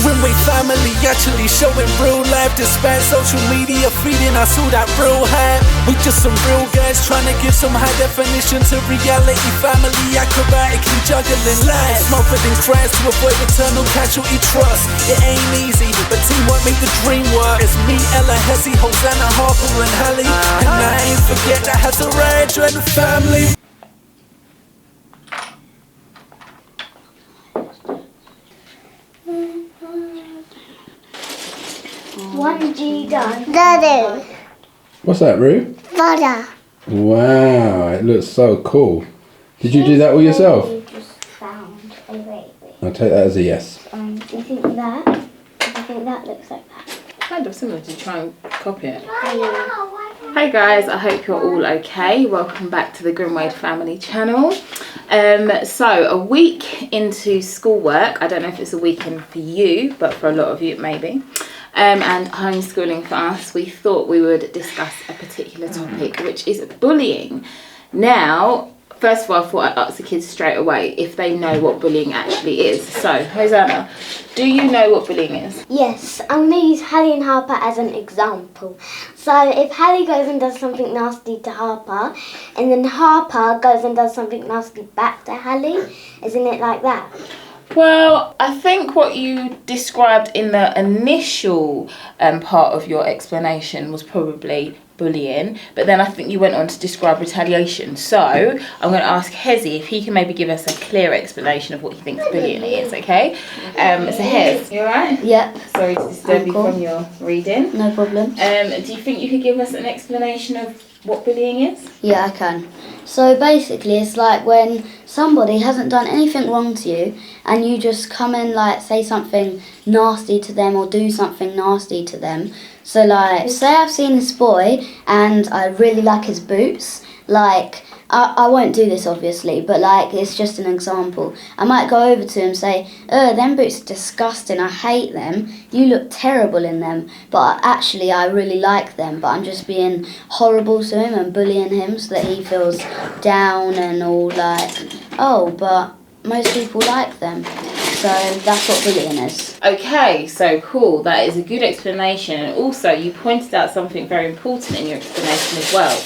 Grimwade Family actually showing real life, despite social media feeding us all that real hype. We just some real guys trying to give some high definition to reality. Family acrobatically juggling lives, smothered in cracks to avoid eternal casualty trust. It ain't easy, but teamwork make the dream work. It's me, Ella, Hezzy, Hosanna, Harper and Hallie, and I ain't forget that has a rage with the family. One G done. Daddy. What's that, Rue? Father. Wow, it looks so cool. Did you do that all yourself? You just found a baby. I'll take that as a yes. Do you think that? Do you think that looks like that? Kind of similar to try and copy it. Hi guys, I hope you're all okay. Welcome back to the Grimwade Family channel. So a week into schoolwork, I don't know if it's a weekend for you, but for a lot of you it may be. And homeschooling for us, we thought we would discuss a particular topic, which is bullying. Now, first of all, I thought I'd ask the kids straight away if they know what bullying actually is. So, Hosanna, do you know what bullying is? Yes, I'm going to use Hallie and Harper as an example. So if Hallie goes and does something nasty to Harper, and then Harper goes and does something nasty back to Hallie, isn't it like that? Well, I think what you described in the initial part of your explanation was probably bullying, but then I think you went on to describe retaliation. So I'm going to ask Hezzy if he can maybe give us a clear explanation of what he thinks bullying is, okay? So Hez, you alright? Yep. Sorry to disturb you from your reading. No problem. Do you think you could give us an explanation of what bullying is? Yeah, I can. So basically it's like when somebody hasn't done anything wrong to you and you just come and like say something nasty to them or do something nasty to them. So like, say I've seen this boy and I really like his boots, like I won't do this obviously, but like it's just an example. I might go over to him and say, them boots are disgusting, I hate them, you look terrible in them, but actually I really like them, but I'm just being horrible to him and bullying him so that he feels down and all like, oh, but most people like them. So that's what bullying is. Okay, so cool. That is a good explanation. And also you pointed out something very important in your explanation as well,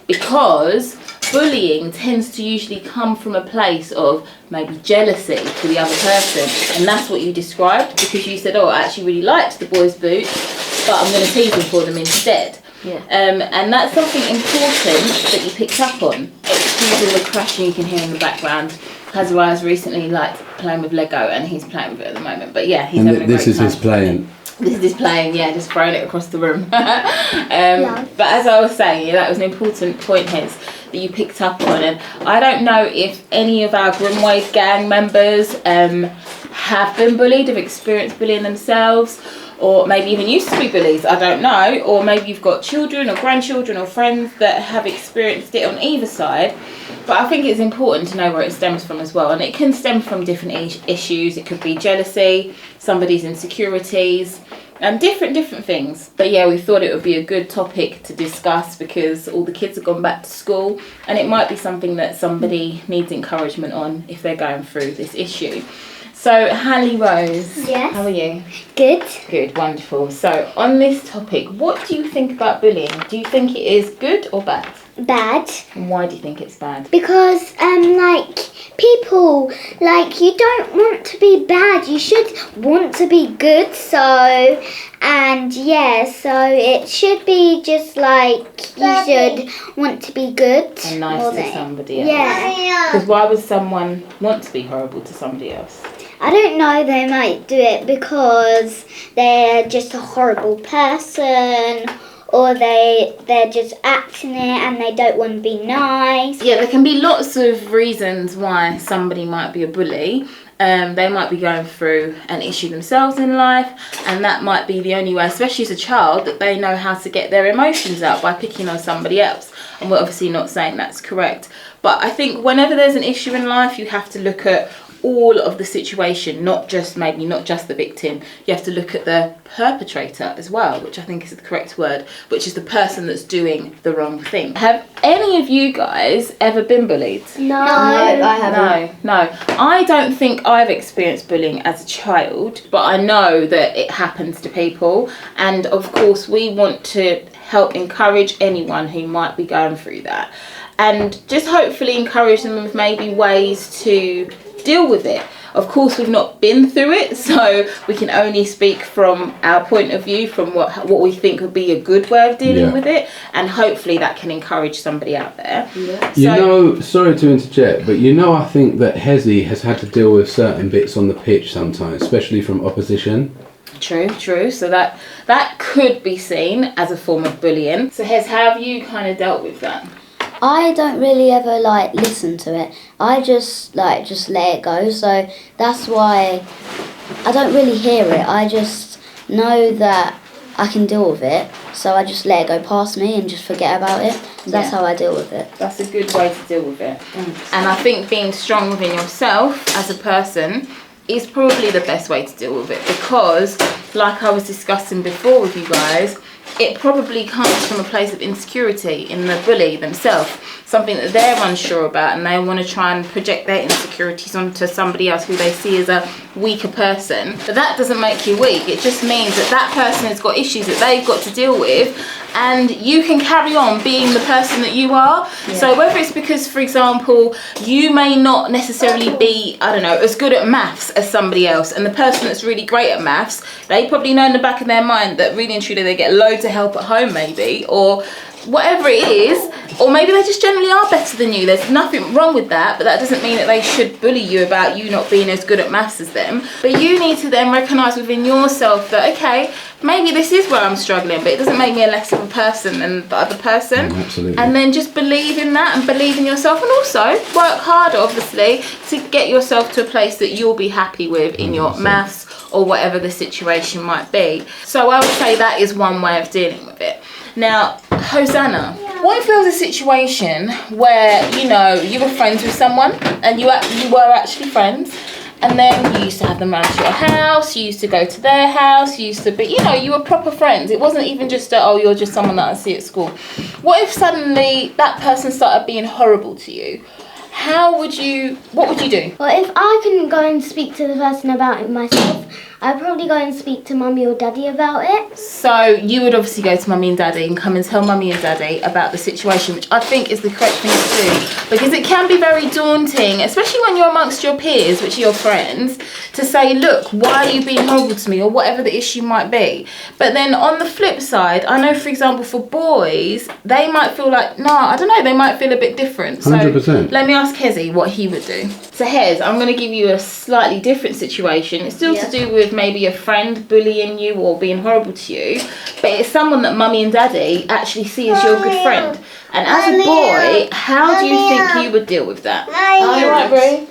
because bullying tends to usually come from a place of maybe jealousy to the other person, and that's what you described, because you said, oh, I actually really liked the boys' boots, but I'm going to tease them for them instead. Yeah. And that's something important that you picked up on. Excuse all the crashing you can hear in the background. Hazariah's recently liked playing with Lego and he's playing with it at the moment, but yeah, he's having a great time. This is his playing. This is his playing, yeah, just throwing it across the room. But as I was saying, yeah, that was an important point, Hez, that you picked up on. And I don't know if any of our Grimwade Gang members have been bullied, have experienced bullying themselves, or maybe even used to be bullies, I don't know. Or maybe you've got children or grandchildren or friends that have experienced it on either side. But I think it's important to know where it stems from as well. And it can stem from different issues. It could be jealousy, somebody's insecurities, and different things. But yeah, we thought it would be a good topic to discuss because all the kids have gone back to school and it might be something that somebody needs encouragement on if they're going through this issue. So, Hallie Rose, Yes. How are you? Good. Good, wonderful. So, on this topic, what do you think about bullying? Do you think it is good or bad? Bad. And why do you think it's bad? Because, like, people, like, you don't want to be bad. You should want to be good, so, and yeah, so it should be just like you should want to be good. And nice to somebody else. Yeah. Because why would someone want to be horrible to somebody else? I don't know, they might do it because they're just a horrible person, or they're just acting it and they don't want to be nice. Yeah, there can be lots of reasons why somebody might be a bully. They might be going through an issue themselves in life, and that might be the only way, especially as a child, that they know how to get their emotions out by picking on somebody else. And we're obviously not saying that's correct. But I think whenever there's an issue in life, you have to look at all of the situation, not just the victim. You have to look at the perpetrator as well, which I think is the correct word, which is the person that's doing the wrong thing. Have any of you guys ever been bullied? No, I haven't. No. I don't think I've experienced bullying as a child, but I know that it happens to people, and of course we want to help encourage anyone who might be going through that, and just hopefully encourage them with maybe ways to deal with it. Of course, we've not been through it, so we can only speak from our point of view, from what we think would be a good way of dealing with it, and hopefully that can encourage somebody out there. Yeah. You know, sorry to interject, but you know, I think that Hezi has had to deal with certain bits on the pitch sometimes, especially from opposition. True. So that could be seen as a form of bullying. So Hez, how have you kind of dealt with that? I don't really ever like listen to it. I just let it go. So that's why I don't really hear it. I just know that I can deal with it. So I just let it go past me and just forget about it. So that's how I deal with it. That's a good way to deal with it. And I think being strong within yourself as a person is probably the best way to deal with it, because like I was discussing before with you guys, it probably comes from a place of insecurity in the bully themselves, something that they're unsure about, and they want to try and project their insecurities onto somebody else who they see as a weaker person. But that doesn't make you weak. It just means that that person has got issues that they've got to deal with, and you can carry on being the person that you are. So whether it's because, for example, you may not necessarily be, I don't know, as good at maths as somebody else, and the person that's really great at maths, they probably know in the back of their mind that really and truly they get loads of help at home maybe, or whatever it is, or maybe they just generally are better than you. There's nothing wrong with that, but that doesn't mean that they should bully you about you not being as good at maths as them. But you need to then recognise within yourself that, okay, maybe this is where I'm struggling, but it doesn't make me a less of a person than the other person. Absolutely. And then just believe in that and believe in yourself, and also work harder, obviously, to get yourself to a place that you'll be happy with in your maths or whatever the situation might be. So I would say that is one way of dealing with it. Now, Hosanna, what if there was a situation where, you know, you were friends with someone and you were actually friends, and then you used to have them around to your house, you used to go to their house, you used to be, you know, you were proper friends. It wasn't even just oh, you're just someone that I see at school. What if suddenly that person started being horrible to you? What would you do? Well, if I couldn't go and speak to the person about it myself, I'd probably go and speak to Mummy or Daddy about it. So you would obviously go to Mummy and Daddy and come and tell Mummy and Daddy about the situation, which I think is the correct thing to do, because it can be very daunting, especially when you're amongst your peers, which are your friends, to say, look, why are you being horrible to me, or whatever the issue might be. But then on the flip side, I know, for example, for boys, they might feel like, I don't know, they might feel a bit different. So 100%. let me ask Hezi what he would do. So Hez, I'm going to give you a slightly different situation. It's still to do with maybe a friend bullying you or being horrible to you, but it's someone that Mummy and Daddy actually see as your good friend. And as a boy, how do you think you would deal with that?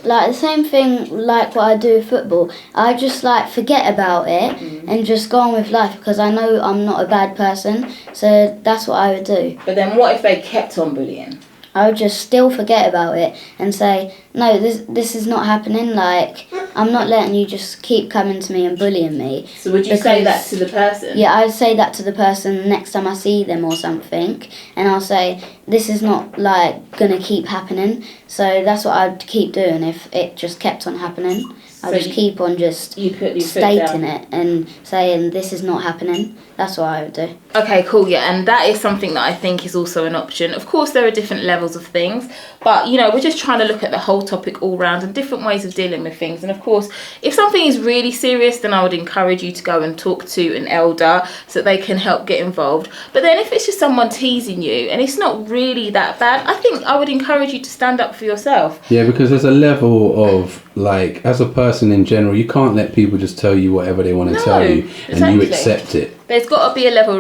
Like the same thing like what I do with football. I just forget about it and just go on with life, because I know I'm not a bad person. So that's what I would do. But then what if they kept on bullying? I would just still forget about it and say, no, this is not happening. I'm not letting you just keep coming to me and bullying me. So would you say that to the person? Yeah, I'd say that to the person next time I see them or something, and I'll say, this is not gonna keep happening. So that's what I'd keep doing if it just kept on happening. I'll just keep on stating it and saying this is not happening. That's what I would do. Okay, cool, yeah, and that is something that I think is also an option. Of course, there are different levels of things, but, you know, we're just trying to look at the whole topic all round and different ways of dealing with things. And of course, if something is really serious, then I would encourage you to go and talk to an elder so that they can help get involved. But then if it's just someone teasing you and it's not really that bad, I think I would encourage you to stand up for yourself. Yeah, because there's a level of, as a person in general, you can't let people just tell you whatever they want to tell you and you accept it. There's got to be a level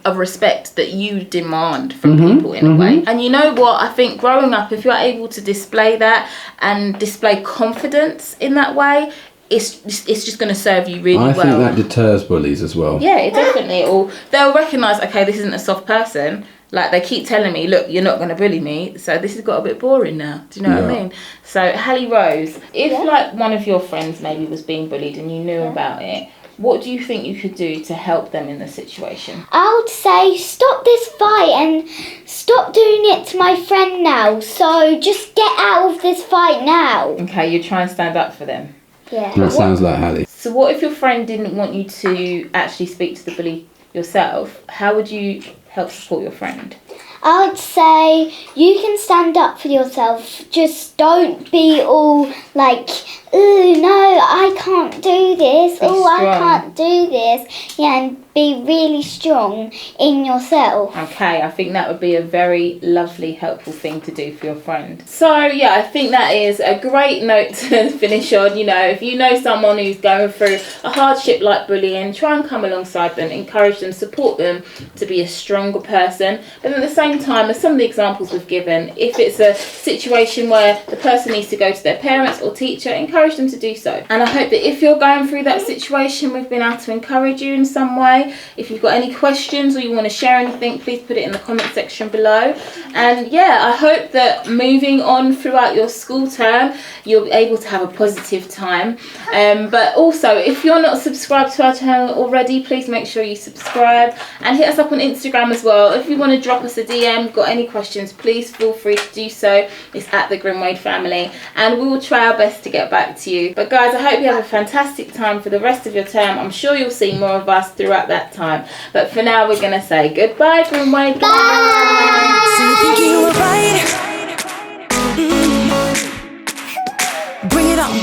of respect that you demand from people in a way. And you know what? I think growing up, if you're able to display that and display confidence in that way, it's just going to serve you really well. I think that deters bullies as well. Yeah, it definitely. Or they'll recognise, okay, this isn't a soft person, Like, they keep telling me, look, you're not going to bully me, so this has got a bit boring now. Do you know what I mean? So, Hallie Rose, if like one of your friends maybe was being bullied and you knew about it, what do you think you could do to help them in the situation? I would say stop this fight and stop doing it to my friend now. So just get out of this fight now. Okay, you try and stand up for them. Yeah. That sounds like Hallie. So what if your friend didn't want you to actually speak to the bully yourself? How would you help support your friend? I would say you can stand up for yourself. Just don't be all like, ooh, no, I can't do this. Oh, I can't do this. Yeah, and be really strong in yourself. Okay, I think that would be a very lovely, helpful thing to do for your friend. So, yeah, I think that is a great note to finish on. You know, if you know someone who's going through a hardship like bullying, try and come alongside them, encourage them, support them to be a stronger person. But at the same time, as some of the examples we've given, if it's a situation where the person needs to go to their parents or teacher, encourage them to do so. And I hope that if you're going through that situation, we've been able to encourage you in some way. If you've got any questions or you want to share anything, please put it in the comment section below. And yeah, I hope that moving on throughout your school term, you'll be able to have a positive time. But also, if you're not subscribed to our channel already, please make sure you subscribe and hit us up on Instagram as well. If you want to drop us a DM, got any questions, please feel free to do so. It's at the Grimwade Family, and we will try our best to get back to you. But guys, I hope you have a fantastic time for the rest of your term. I'm sure you'll see more of us throughout that time. But for now, we're going to say goodbye, Grimwade. Bye. So you think you were right?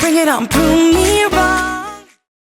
Bring it on, prove me